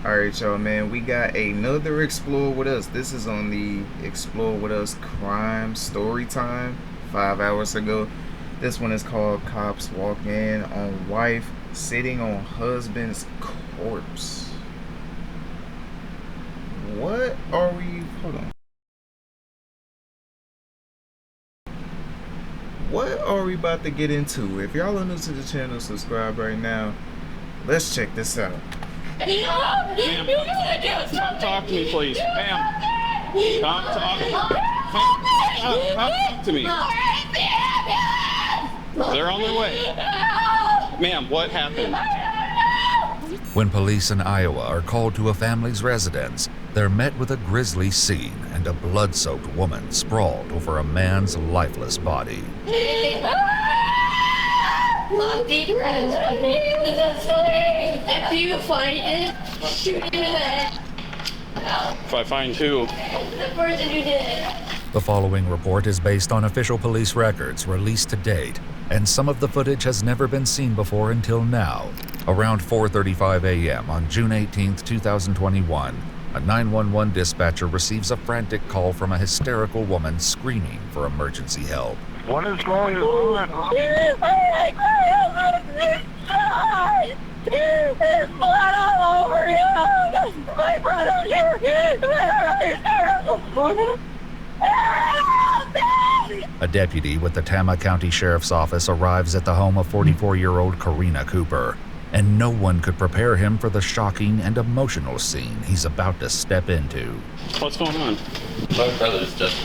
Alright, y'all, man, we got another Explore With Us. This is on the Explore With Us crime story time 5 hours ago. This one is called Cops Walk In on Wife Sitting on Husband's Corpse. What are we... Hold on. What are we about to get into? If y'all are new to the channel, subscribe right now. Let's check this out. Ma'am, come talk to me, please. Ma'am, come talk to me. They're on their way. Ma'am, what happened? When police in Iowa are called to a family's residence, they're met with a grisly scene and a blood-soaked woman sprawled over a man's lifeless body. If you find it, shoot him in the head. If I find who? The person who did it. The following report is based on official police records released to date, and some of the footage has never been seen before until now. Around 4:35 a.m. on June 18, 2021, a 911 dispatcher receives a frantic call from a hysterical woman screaming for emergency help. What is going on? There's blood all over you. My brother here. A deputy with the Tama County Sheriff's Office arrives at the home of 44-year-old Karina Cooper, and no one could prepare him for the shocking and emotional scene he's about to step into. What's going on? My brother's just...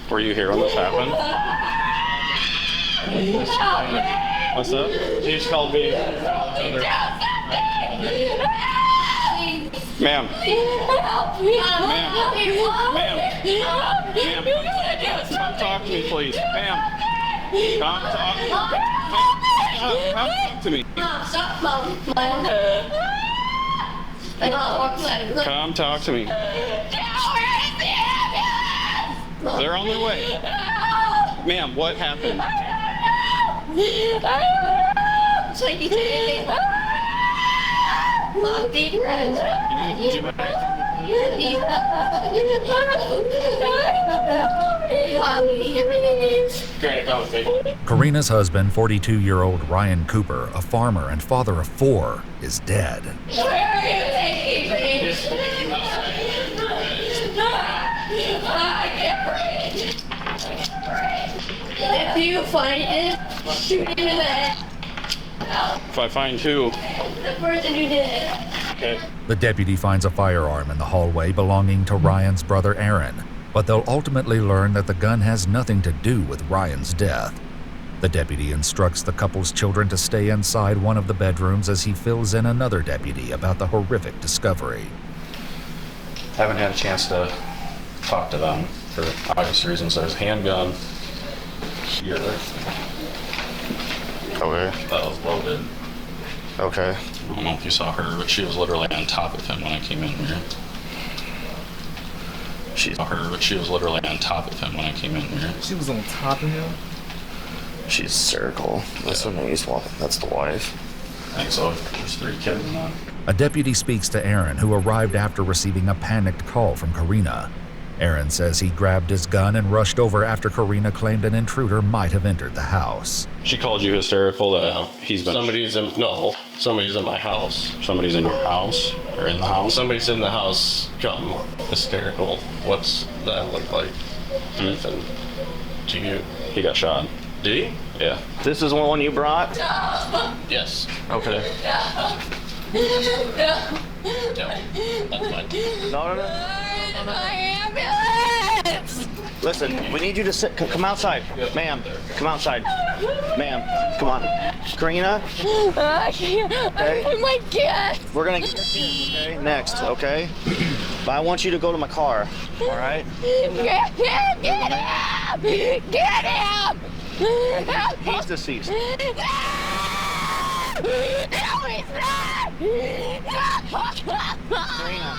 Were you here when this happened? What's up? He just called me. Ma'am. Ma'am, come talk to me, please. Ma'am, come talk to me. Come talk to me. They're on their way. Ma'am, what happened? Karina's husband, 42-year-old Ryan Cooper, a farmer and father of 4, is dead. If you find it, shoot him in the head. If I find who? The person who did it. Okay. The deputy finds a firearm in the hallway belonging to Ryan's brother Aaron, but they'll ultimately learn that the gun has nothing to do with Ryan's death. The deputy instructs the couple's children to stay inside one of the bedrooms as he fills in another deputy about the horrific discovery. Haven't had a chance to talk to them for obvious reasons. There's a handgun here. Okay. That was loaded. Okay. I don't know if you saw her, but she was literally on top of him when I came in here. She was literally on top of him when I came in here. She was on top of him? She's hysterical. That's when he's walking. That's the wife. I think so. There's 3 kids in that. A deputy speaks to Aaron, who arrived after receiving a panicked call from Karina. Aaron says he grabbed his gun and rushed over after Karina claimed an intruder might have entered the house. She called you hysterical that he's been... Somebody's in my house. Somebody's in your house? Or in the house? Somebody's in the house, come hysterical. What's that look like? Nothing. To you. He got shot. Did he? Yeah. This is one you brought? Yes. Okay. Yeah. That's fine. No. Listen, we need you to sit. Come outside. Ma'am, come outside. Ma'am, come on. Karina? Okay. Oh my God. We're going to get your kids, okay? Next, okay? But I want you to go to my car, all right? Get him! Get him! He's deceased. No, he's not! Karina,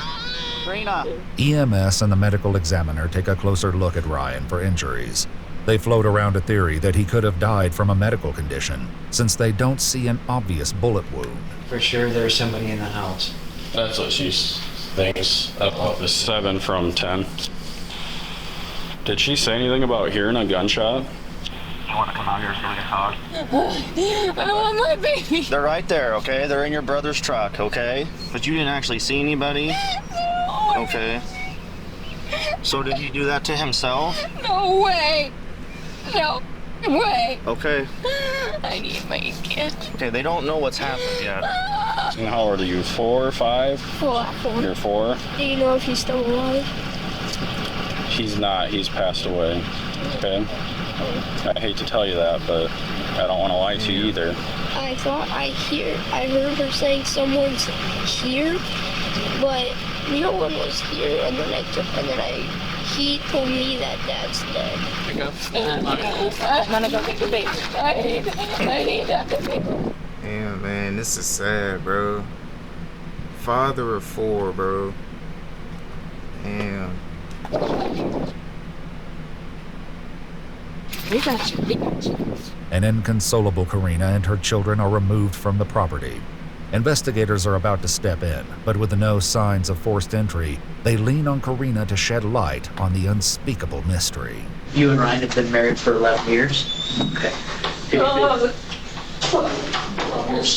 Karina. EMS and the medical examiner take a closer look at Ryan for injuries. They float around a theory that he could have died from a medical condition, since they don't see an obvious bullet wound. For sure there's somebody in the house. That's what she thinks. About the 7 from 10. Did she say anything about hearing a gunshot? I want to come out here so we can talk. I want my baby. They're right there, okay? They're in your brother's truck, okay? But you didn't actually see anybody? Okay. So did he do that to himself? No way. No way. Okay. I need my kid. Okay, they don't know what's happened yet. And how old are you? 4 or 5? 4. You're 4? Do you know if he's still alive? He's not. He's passed away. Okay? I hate to tell you that, but I don't want to lie to you either. I thought I heard her saying someone's here, but no one was here, and then he told me that Dad's dead. I'm gonna go get the baby. I need that baby. Yeah, man, this is sad, bro. Father of 4, bro. Damn. We got you. An inconsolable Karina and her children are removed from the property. Investigators are about to step in, but with no signs of forced entry, they lean on Karina to shed light on the unspeakable mystery. You and Ryan have been married for 11 years? Okay. 12.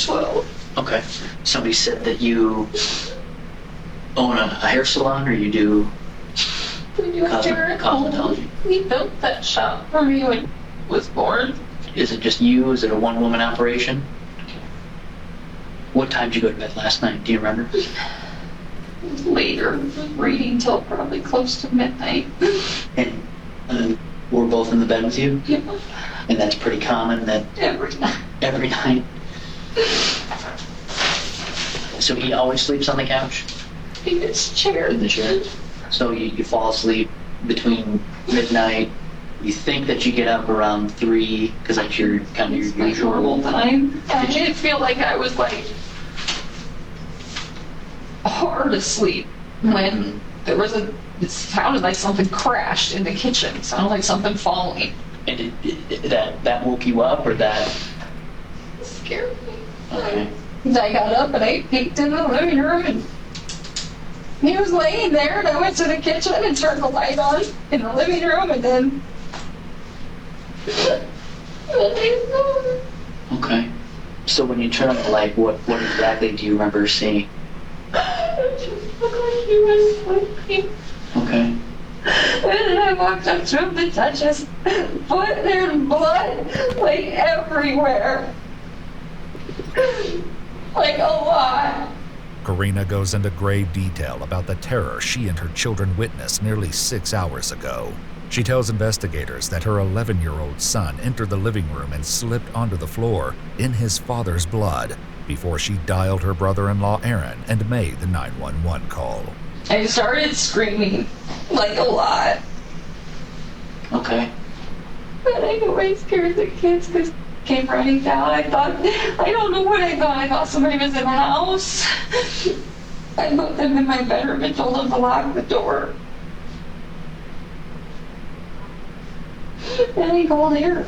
12. Okay. Somebody said that you own a hair salon, or you do We do hair at home. cosmetology? We built that shop for me when I was born. Is it just you? Is it a one-woman operation? What time did you go to bed last night? Do you remember? Later, reading till probably close to midnight. And we're both in the bed with you? Yeah, And that's pretty common that every night. every night? So he always sleeps on the couch? In this chair. In the chair? So you fall asleep between midnight. You think that you get up around 3, because that's your kind of It's your my usual. normal time. I didn't feel like I was like hard asleep when there was it sounded like something crashed in the kitchen. It sounded like something falling. And that woke you up, or that? It scared me. Okay. I got up and I peeked in the living room and he was laying there, and I went to the kitchen and turned the light on in the living room, and then Okay. So when you turn on the light, what exactly do you remember seeing? it just looked like he was sleeping. Okay. And then I walked up to him to touch his foot, and there's blood like everywhere. Like a lot. Karina goes into grave detail about the terror she and her children witnessed nearly 6 hours ago. She tells investigators that her 11-year-old son entered the living room and slipped onto the floor in his father's blood before she dialed her brother-in-law Aaron and made the 911 call. I started screaming like a lot. Okay. And I know I scared the kids because they came running down. I don't know what I thought. I thought somebody was in the house. I put them in my bedroom and told them to lock the door. And I called Aaron.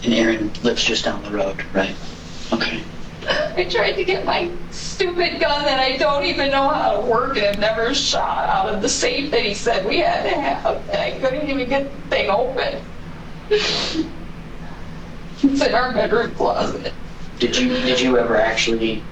And Aaron lives just down the road, right? Okay. I tried to get my stupid gun that I don't even know how to work and have never shot out of the safe that he said we had to have. And I couldn't even get the thing open. It's in our bedroom closet. Did you ever actually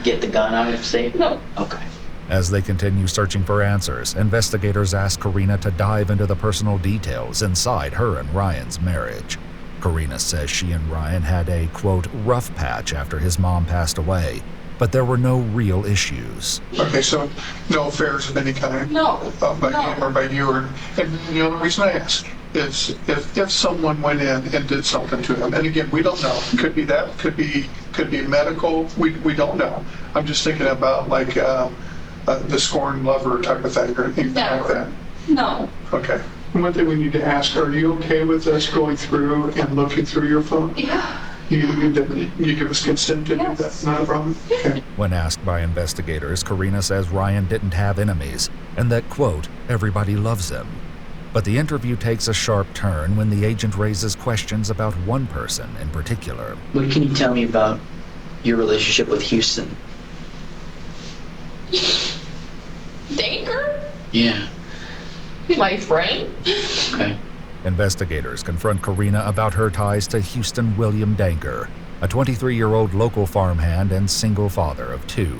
get the gun out of the safe? No. Okay. As they continue searching for answers, investigators ask Karina to dive into the personal details inside her and Ryan's marriage. Karina says she and Ryan had a, quote, rough patch after his mom passed away, but there were no real issues. Okay, so no affairs of any kind? No. By No. him or by you? And the only reason I ask is if someone went in and did something to him, and again, we don't know. Could be that, could be medical, we don't know. I'm just thinking about like the scorned lover type of thing or anything like that. No. Okay. One thing we need to ask, are you okay with us going through and looking through your phone? Yeah. You give us consent to do that, not a problem? Okay. When asked by investigators, Karina says Ryan didn't have enemies and that, quote, everybody loves him. But the interview takes a sharp turn when the agent raises questions about one person in particular. What can you tell me about your relationship with Houston? Danger? Yeah. My friend? Okay. Investigators confront Karina about her ties to Houston William Danker, a 23-year-old local farmhand and single father of 2.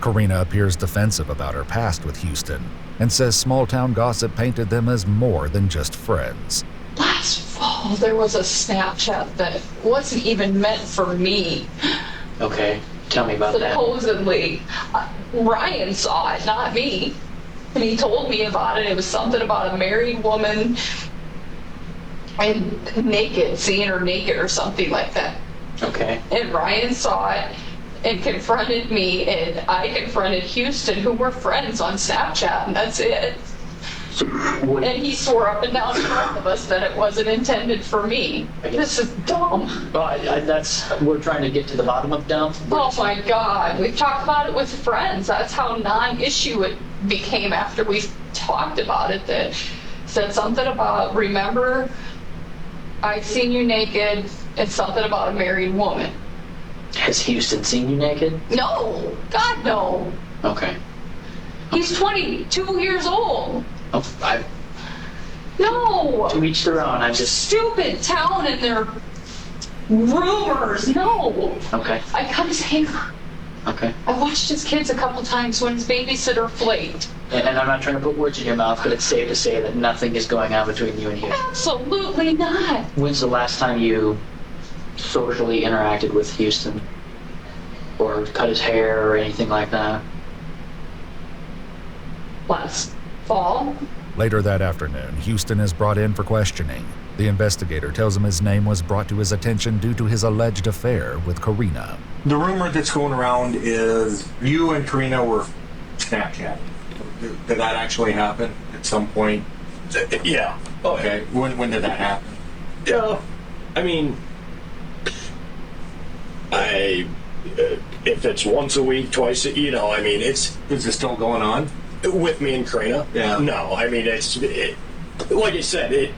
Karina appears defensive about her past with Houston and says small-town gossip painted them as more than just friends. Last fall, there was a Snapchat that wasn't even meant for me. Okay. Tell me about that. Supposedly, Ryan saw it, not me. And he told me about it. It was something about a married woman and naked, seeing her naked or something like that. Okay. And Ryan saw it and confronted me, and I confronted Houston, who were friends on Snapchat, and that's it. And he swore up and down in front of us that it wasn't intended for me. This is dumb. Well, we're trying to get to the bottom of dumb. Oh my God, we've talked about it with friends. That's how non-issue it became after we talked about it. That said something about, remember, I've seen you naked, and something about a married woman. Has Houston seen you naked? No, God no. Okay. He's 22 years old. Oh, No. to each their own. I'm just... Stupid town and their rumors. No. Okay. I cut his hair. Okay. I watched his kids a couple times when his babysitter flaked. And I'm not trying to put words in your mouth, but it's safe to say that nothing is going on between you and Houston. Absolutely not. When's the last time you socially interacted with Houston? Or cut his hair or anything like that? Last fall. Later that afternoon, Houston is brought in for questioning. The investigator tells him his name was brought to his attention due to his alleged affair with Karina. The rumor that's going around is you and Karina were Snapchatting. Did that actually happen at some point? Yeah. Oh, okay. When did that happen? Yeah. I mean, if it's once a week, twice, I mean, it's... Is it still going on? With me and Karina? Yeah. No, I mean, like I said,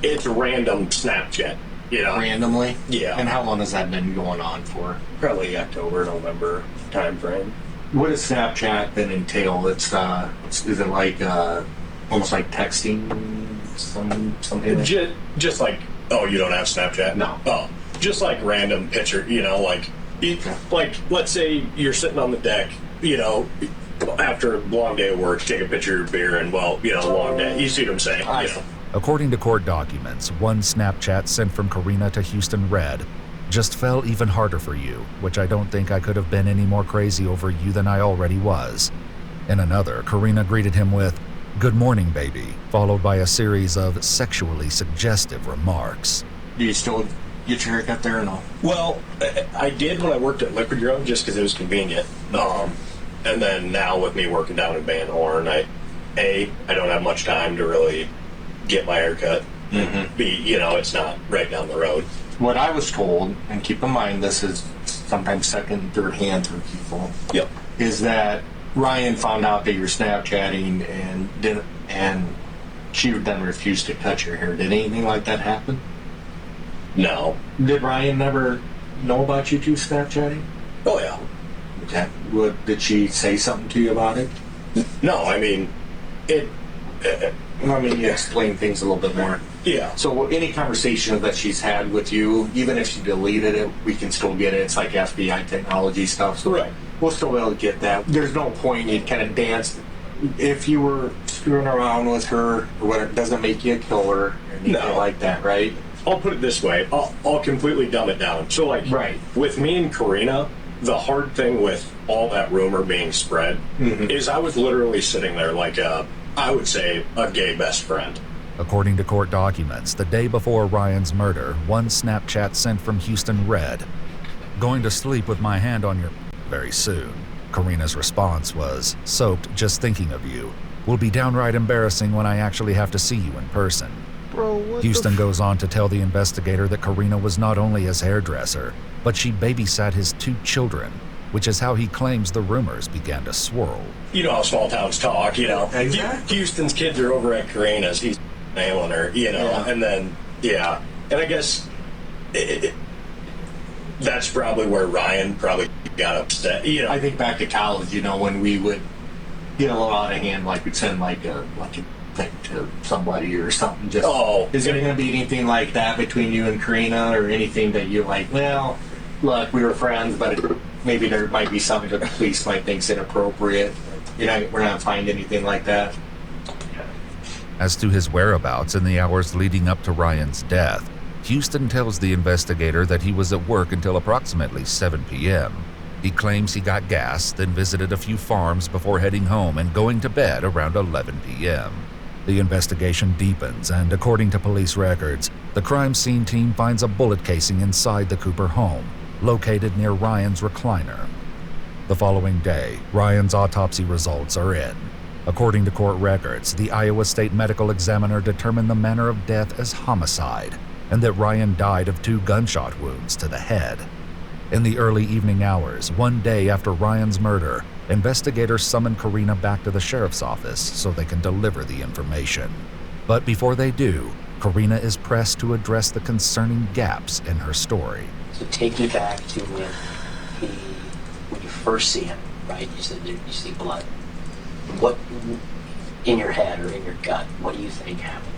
it's random Snapchat, Randomly? Yeah. And how long has that been going on for? Probably October, November time frame. What does Snapchat then entail? Is it like, almost like texting? Something? Just like, oh, you don't have Snapchat? No. Oh, just like random picture, like, let's say you're sitting on the deck, after a long day of work, take a picture of your beer and, long day. You see what I'm saying? According to court documents, one Snapchat sent from Karina to Houston read, "Just fell even harder for you, which I don't think I could have been any more crazy over you than I already was." In another, Karina greeted him with, "Good morning, baby," followed by a series of sexually suggestive remarks. Do you still get your haircut there or no? Well, I did when I worked at Liquid Grove just because it was convenient. And then now with me working down in Van Horn, I don't have much time to really get my hair cut. Mm-hmm. B, it's not right down the road. What I was told, and keep in mind this is sometimes second, third hand through people, Yep. is that Ryan found out that you're Snapchatting and she then refused to cut your hair. Did anything like that happen? No. Did Ryan never know about you two Snapchatting? Oh, yeah. Okay. Did she say something to you about it? No, I mean, you explain things a little bit more. Yeah. So any conversation that she's had with you, even if she deleted it, we can still get it. It's like FBI technology stuff. So right. We'll still be able to get that. There's no point in kind of dance. If you were screwing around with her, or whatever, it doesn't make you a killer or anything like that, right? I'll put it this way. I'll completely dumb it down. So, right. With me and Karina, the hard thing with all that rumor being spread is I was literally sitting there like I would say, a gay best friend. According to court documents, the day before Ryan's murder, one Snapchat sent from Houston read, "Going to sleep with my hand on your very soon." Karina's response was, "Soaked just thinking of you. Will be downright embarrassing when I actually have to see you in person." Bro, what Houston goes on to tell the investigator that Karina was not only his hairdresser, but she babysat his 2 children, which is how he claims the rumors began to swirl. You know how small towns talk, you know. Exactly. Houston's kids are over at Karina's. He's nailing her, you know. Yeah. And then, yeah. And I guess that's probably where Ryan probably got upset, you know. I think back to college, you know, when we would get a little out of hand, like we'd send like a thing to somebody or something. Just, is there going to be anything like that between you and Karina, or anything that you're like, well, look, we were friends, but maybe there might be something that the police might think's inappropriate. You know, we're not finding anything like that. As to his whereabouts in the hours leading up to Ryan's death, Houston tells the investigator that he was at work until approximately 7 p.m. He claims he got gas, then visited a few farms before heading home and going to bed around 11 p.m. The investigation deepens, and according to police records, the crime scene team finds a bullet casing inside the Cooper home, located near Ryan's recliner. The following day, Ryan's autopsy results are in. According to court records, the Iowa State Medical Examiner determined the manner of death as homicide, and that Ryan died of 2 gunshot wounds to the head. In the early evening hours, one day after Ryan's murder, investigators summon Karina back to the sheriff's office so they can deliver the information. But before they do, Karina is pressed to address the concerning gaps in her story. So take me back to when you first see him, right? You said you see blood. What, in your head or in your gut, what do you think happened?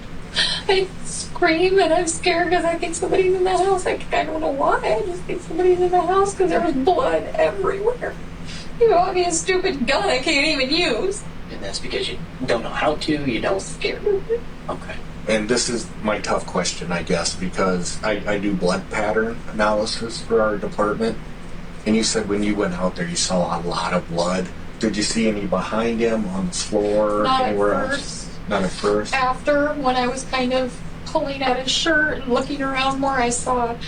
I scream and I'm scared because I think somebody's in the house. I don't know why. I just think somebody's in the house because there was blood everywhere. You bought me a stupid gun I can't even use. And that's because you don't know how to, you don't scare. Okay. And this is my tough question, I guess, because I do blood pattern analysis for our department. And you said when you went out there, you saw a lot of blood. Did you see any behind him, on the floor, Not anywhere at else? first. Not at first? After, when I was kind of pulling at his shirt and looking around more, I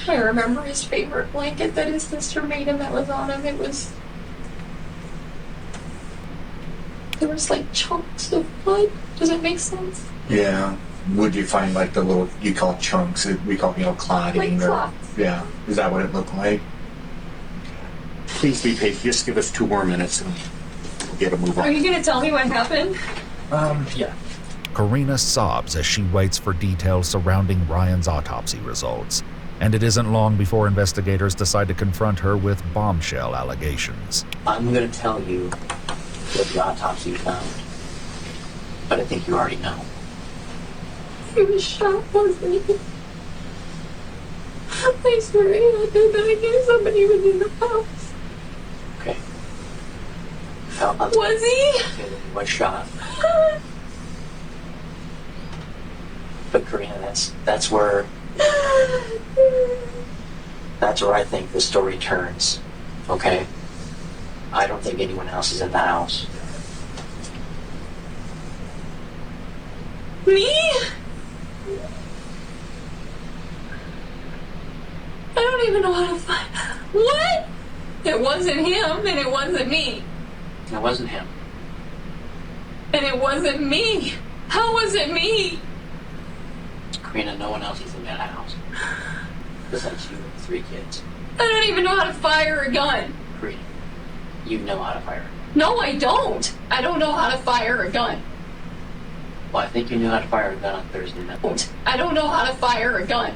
remember his favorite blanket that his sister made him that was on him. There was like chunks of blood. Does it make sense? Yeah. Would you find like the little, you call it chunks, we call it, clotting? Like clots. Yeah. Is that what it looked like? Please be patient. Just give us 2 more minutes and we'll get a move on. Are you going to tell me what happened? Yeah. Karina sobs as she waits for details surrounding Ryan's autopsy results, and it isn't long before investigators decide to confront her with bombshell allegations. I'm going to tell you what the autopsy found, but I think you already know. He was shot, wasn't he? I swear I did that. I knew somebody was in the house. Okay. Was he? Okay, he was shot. But Karina, that's where I think the story turns. Okay? I don't think anyone else is in the house. Me? I don't even know how to find. What? It wasn't him, and it wasn't me. It wasn't him. And it wasn't me. How was it me? Karina, no one else is in that house. Besides you and 3 kids. I don't even know how to fire a gun. Karina, you know how to fire. No, I don't. I don't know how to fire a gun. Well, I think you knew how to fire a gun on Thursday night. I don't know how to fire a gun.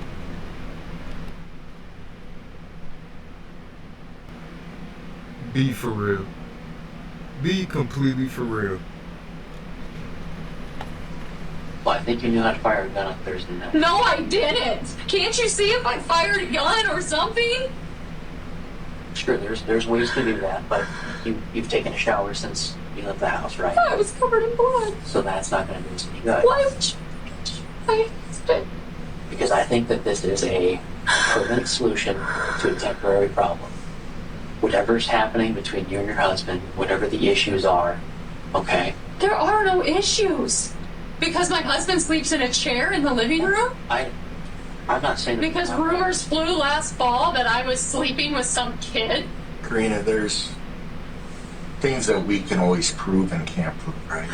Be for real. Be completely for real. Well, I think you knew how to fire a gun on Thursday night. No, I didn't. Can't you see if I fired a gun or something? Sure, there's ways to do that, but you've taken a shower since you left the house, right? I was covered in blood. So that's not going to do us any good. Why would you? I asked it. Because I think that this is a permanent solution to a temporary problem. Whatever's happening between you and your husband, whatever the issues are, okay? There are no issues. Because my husband sleeps in a chair in the living room? I'm not saying that. Because rumors flew last fall that I was sleeping with some kid? Karina, there's things that we can always prove and can't prove, right?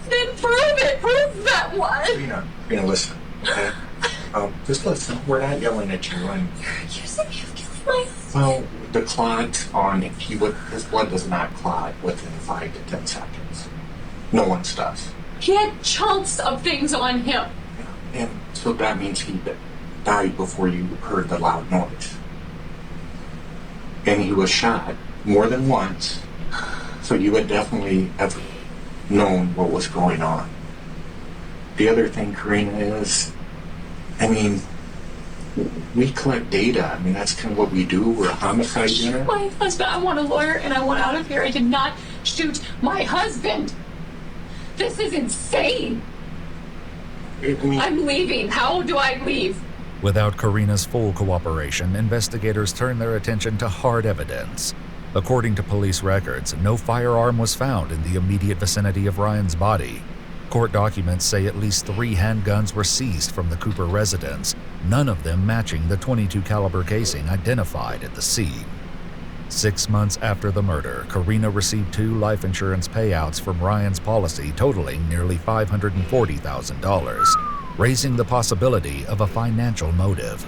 Then prove it! Prove that what? Karina, listen. Okay? Just listen. We're not yelling at you. And, You said you've killed my husband. well, the clot on his blood does not clot within 5 to 10 seconds. No one's does. He had chunks of things on him. And so that means he died before you heard the loud noise. And he was shot more than once, so you would definitely have known what was going on. The other thing, Karina, is, I mean, we collect data. I mean, that's kind of what we do. We're a homicide unit. My husband, I want a lawyer and I want out of here. I did not shoot my husband. This is insane. I mean, I'm leaving. How do I leave? Without Karina's full cooperation, investigators turned their attention to hard evidence. According to police records, no firearm was found in the immediate vicinity of Ryan's body. Court documents say at least 3 handguns were seized from the Cooper residence, none of them matching the .22 caliber casing identified at the scene. 6 months after the murder, Karina received 2 life insurance payouts from Ryan's policy totaling nearly $540,000, raising the possibility of a financial motive.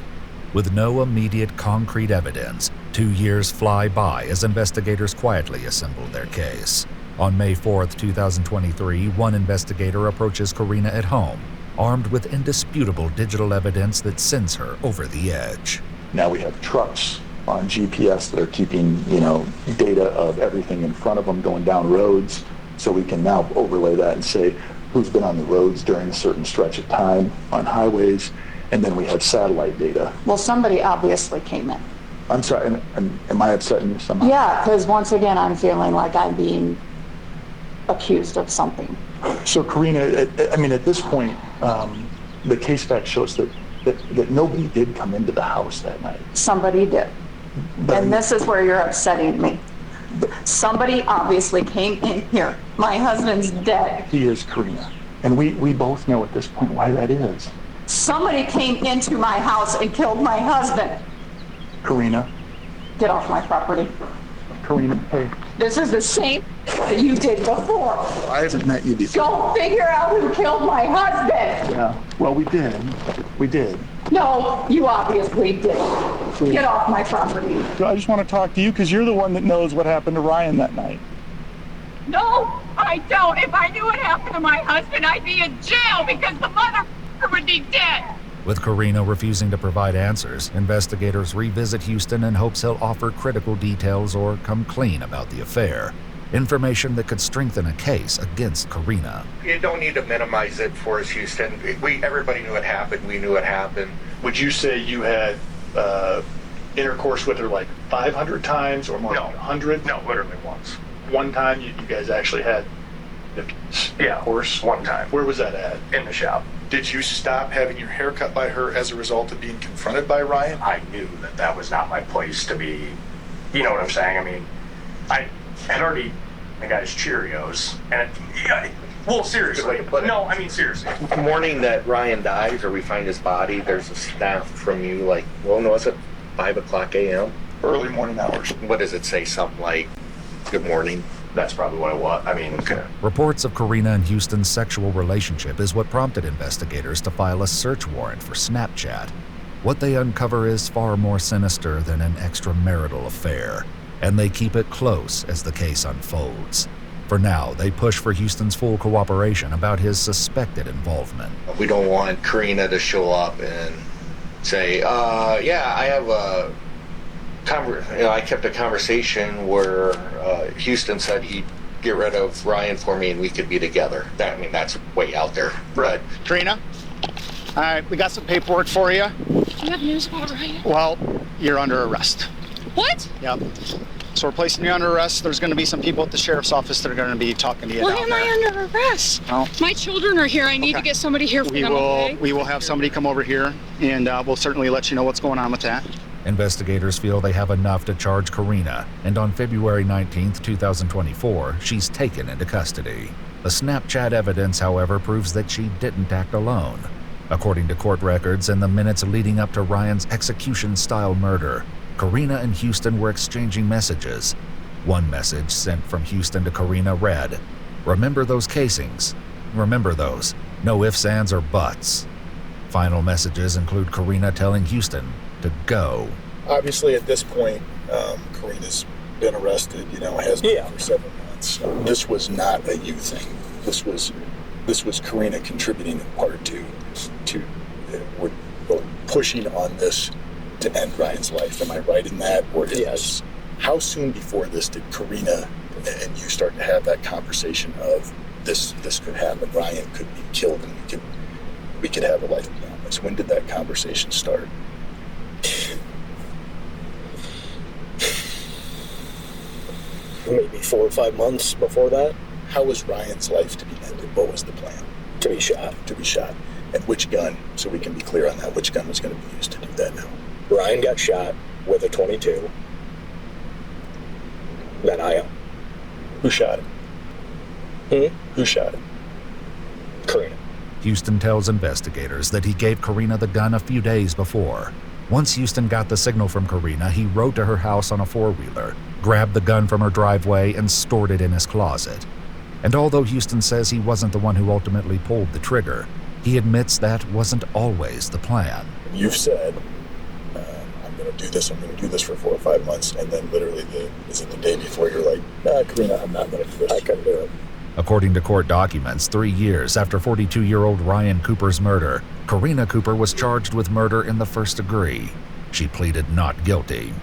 With no immediate concrete evidence, 2 years fly by as investigators quietly assemble their case. On May 4, 2023, one investigator approaches Karina at home, armed with indisputable digital evidence that sends her over the edge. Now we have trucks on GPS that are keeping, data of everything in front of them going down roads, so we can now overlay that and say who's been on the roads during a certain stretch of time on highways, and then we have satellite data. Well, somebody obviously came in. I'm sorry, am I upsetting you somehow? Yeah, because once again, I'm feeling like I'm being accused of something. So Karina, at this point, the case fact shows that nobody did come into the house that night. Somebody did. And this is where you're upsetting me. Somebody obviously came in here. My husband's dead. He is, Karina. And we both know at this point why that is. Somebody came into my house and killed my husband. Karina. Get off my property. Karina, hey. This is the same that you did before. I haven't met you before. Go figure out who killed my husband. Yeah, well, we did. We did. No, you obviously did. Get off my property. I just want to talk to you because you're the one that knows what happened to Ryan that night. No, I don't. If I knew what happened to my husband, I'd be in jail because the mother would be dead. With Karina refusing to provide answers, investigators revisit Houston in hopes he'll offer critical details or come clean about the affair. Information that could strengthen a case against Karina. You don't need to minimize it for us, Houston. Everybody knew it happened. We knew it happened. Would you say you had intercourse with her like 500 times or more than 100? No, literally once. One time you guys actually had horse one time. Where was that at? In the shop. Did you stop having your hair cut by her as a result of being confronted by Ryan? I knew that was not my place to be, you know what I'm saying? I mean, I had already got his Cheerios, and well, seriously. No, I mean, seriously. The morning that Ryan dies or we find his body, there's a snap from you like, was it 5 o'clock a.m.? Early morning hours. What does it say? Something like, good morning. That's probably what it was. I mean, Reports of Karina and Houston's sexual relationship is what prompted investigators to file a search warrant for Snapchat. What they uncover is far more sinister than an extramarital affair, and they keep it close as the case unfolds. For now, they push for Houston's full cooperation about his suspected involvement. We don't want Karina to show up and say, I have a I kept a conversation where Houston said he'd get rid of Ryan for me and we could be together. That's way out there. But Karina, all right, we got some paperwork for you. You have news about Ryan? Well, you're under arrest. What? Yep. So we're placing you under arrest. There's going to be some people at the sheriff's office that are going to be talking to you. Why am I under arrest? Well, my children are here. I need to get somebody here for them. Okay? We will have somebody come over here, and we'll certainly let you know what's going on with that. Investigators feel they have enough to charge Karina, and on February 19, 2024, she's taken into custody. The Snapchat evidence, however, proves that she didn't act alone. According to court records and the minutes leading up to Ryan's execution-style murder, Karina and Houston were exchanging messages. One message sent from Houston to Karina read, "Remember those casings? Remember those. No ifs, ands, or buts." Final messages include Karina telling Houston to go. Obviously, at this point, Karina's been arrested, has been for several months. This was not a you thing. This was Karina contributing in part to we're pushing on this to end Ryan's life. Am I right in that? Or yes. How soon before this did Karina and you start to have that conversation of this could happen, Ryan could be killed, and we could have a life beyond this? When did that conversation start? Maybe 4 or 5 months before that. How was Ryan's life to be ended? What was the plan? To be shot. To be shot. And which gun, so we can be clear on that, which gun was going to be used to do that now? Ryan got shot with a .22. Then I am. Who shot him? Who shot him? Karina. Houston tells investigators that he gave Karina the gun a few days before. Once Houston got the signal from Karina, he rode to her house on a four-wheeler, grabbed the gun from her driveway, and stored it in his closet. And although Houston says he wasn't the one who ultimately pulled the trigger, he admits that wasn't always the plan. You've said, I'm going to do this for 4 or 5 months, and then literally is it the day before you're like, nah, Karina, I'm not going to do this. I couldn't do it. According to court documents, 3 years after 42-year-old Ryan Cooper's murder, Karina Cooper was charged with murder in the first degree. She pleaded not guilty.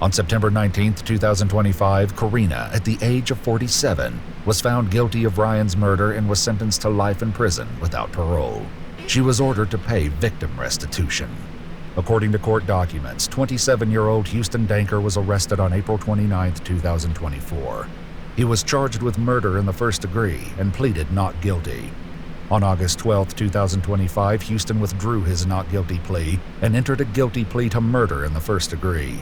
On September 19, 2025, Karina, at the age of 47, was found guilty of Ryan's murder and was sentenced to life in prison without parole. She was ordered to pay victim restitution. According to court documents, 27-year-old Houston Danker was arrested on April 29, 2024. He was charged with murder in the first degree and pleaded not guilty. On August 12, 2025, Houston withdrew his not guilty plea and entered a guilty plea to murder in the first degree.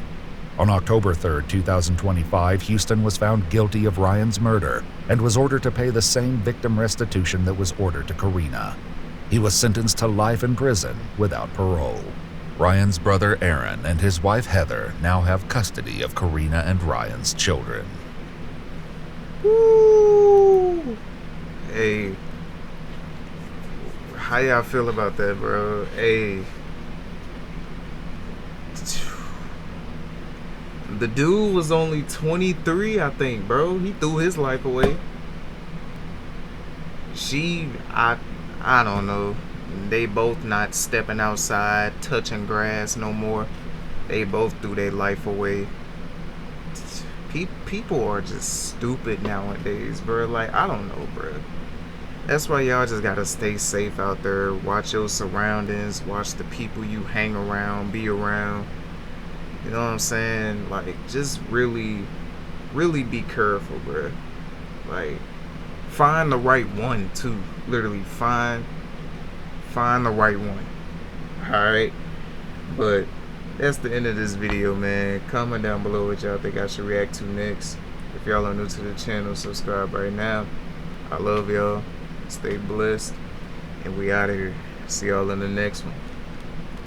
On October 3, 2025, Houston was found guilty of Ryan's murder and was ordered to pay the same victim restitution that was ordered to Karina. He was sentenced to life in prison without parole. Ryan's brother Aaron and his wife Heather now have custody of Karina and Ryan's children. Woo! Hey, how y'all feel about that, bro? Hey, the dude was only 23, I think, bro. He threw his life away. I don't know. They both not stepping outside, touching grass no more. They both threw their life away. People are just stupid nowadays, bro. Like, I don't know, bro. That's why y'all just gotta stay safe out there. Watch your surroundings. Watch the people you hang around, be around. You know what I'm saying? Like, just really, really be careful, bro. Like, find the right one, too. Literally, find the right one. Alright? But that's the end of this video, man. Comment down below what y'all think I should react to next. If y'all are new to the channel, subscribe right now. I love y'all. Stay blessed. And we out of here. See y'all in the next one.